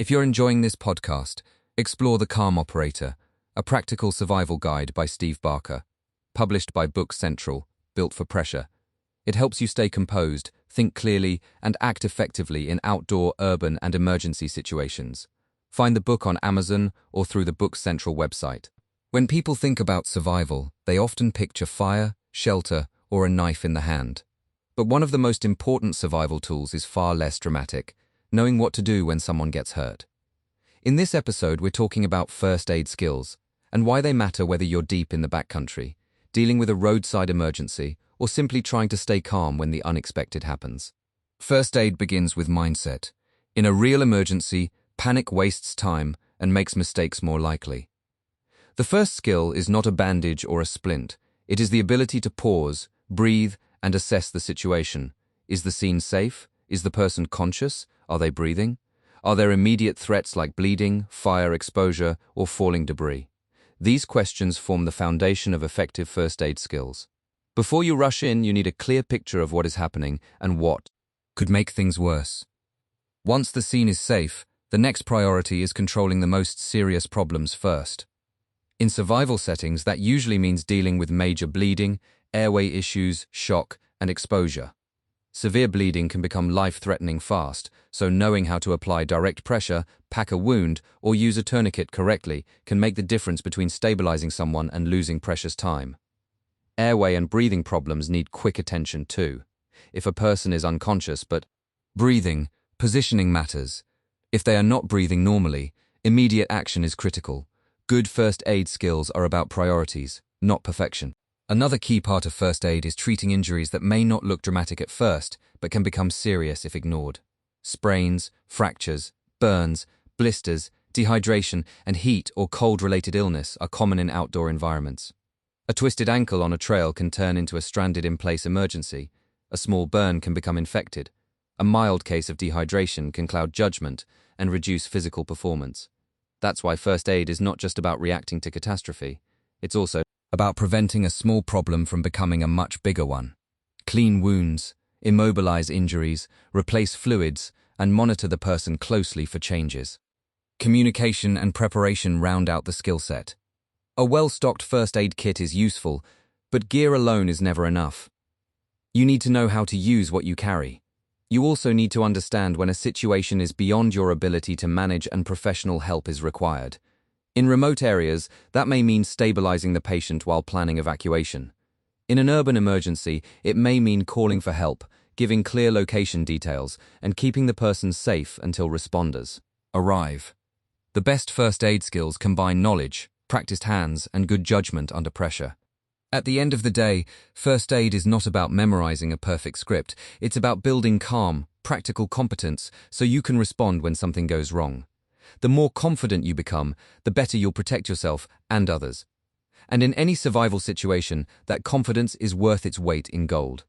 If you're enjoying this podcast, explore The Calm Operator, a practical survival guide by Steve Barker, published by Book Central, built for pressure. It helps you stay composed, think clearly, and act effectively in outdoor, urban, and emergency situations. Find the book on Amazon or through the Book Central website. When people think about survival, they often picture fire, shelter, or a knife in the hand. But one of the most important survival tools is far less dramatic: knowing what to do when someone gets hurt. In this episode, we're talking about first aid skills and why they matter whether you're deep in the backcountry, dealing with a roadside emergency, or simply trying to stay calm when the unexpected happens. First aid begins with mindset. In a real emergency, panic wastes time and makes mistakes more likely. The first skill is not a bandage or a splint. It is the ability to pause, breathe, and assess the situation. Is the scene safe? Is the person conscious? Are they breathing? Are there immediate threats like bleeding, fire exposure, or falling debris? These questions form the foundation of effective first aid skills. Before you rush in, you need a clear picture of what is happening and what could make things worse. Once the scene is safe, the next priority is controlling the most serious problems first. In survival settings, that usually means dealing with major bleeding, airway issues, shock, and exposure. Severe bleeding can become life-threatening fast, so knowing how to apply direct pressure, pack a wound, or use a tourniquet correctly can make the difference between stabilizing someone and losing precious time. Airway and breathing problems need quick attention too. If a person is unconscious but breathing, positioning matters. If they are not breathing normally, immediate action is critical. Good first aid skills are about priorities, not perfection. Another key part of first aid is treating injuries that may not look dramatic at first, but can become serious if ignored. Sprains, fractures, burns, blisters, dehydration, and heat or cold-related illness are common in outdoor environments. A twisted ankle on a trail can turn into a stranded-in-place emergency. A small burn can become infected. A mild case of dehydration can cloud judgment and reduce physical performance. That's why first aid is not just about reacting to catastrophe. It's also about preventing a small problem from becoming a much bigger one. Clean wounds, immobilize injuries, replace fluids, and monitor the person closely for changes. Communication and preparation round out the skill set. A well-stocked first aid kit is useful, but gear alone is never enough. You need to know how to use what you carry. You also need to understand when a situation is beyond your ability to manage and professional help is required. In remote areas, that may mean stabilizing the patient while planning evacuation. In an urban emergency, it may mean calling for help, giving clear location details, and keeping the person safe until responders arrive. The best first aid skills combine knowledge, practiced hands, and good judgment under pressure. At the end of the day, first aid is not about memorizing a perfect script. It's about building calm, practical competence so you can respond when something goes wrong. The more confident you become, the better you'll protect yourself and others. And in any survival situation, that confidence is worth its weight in gold.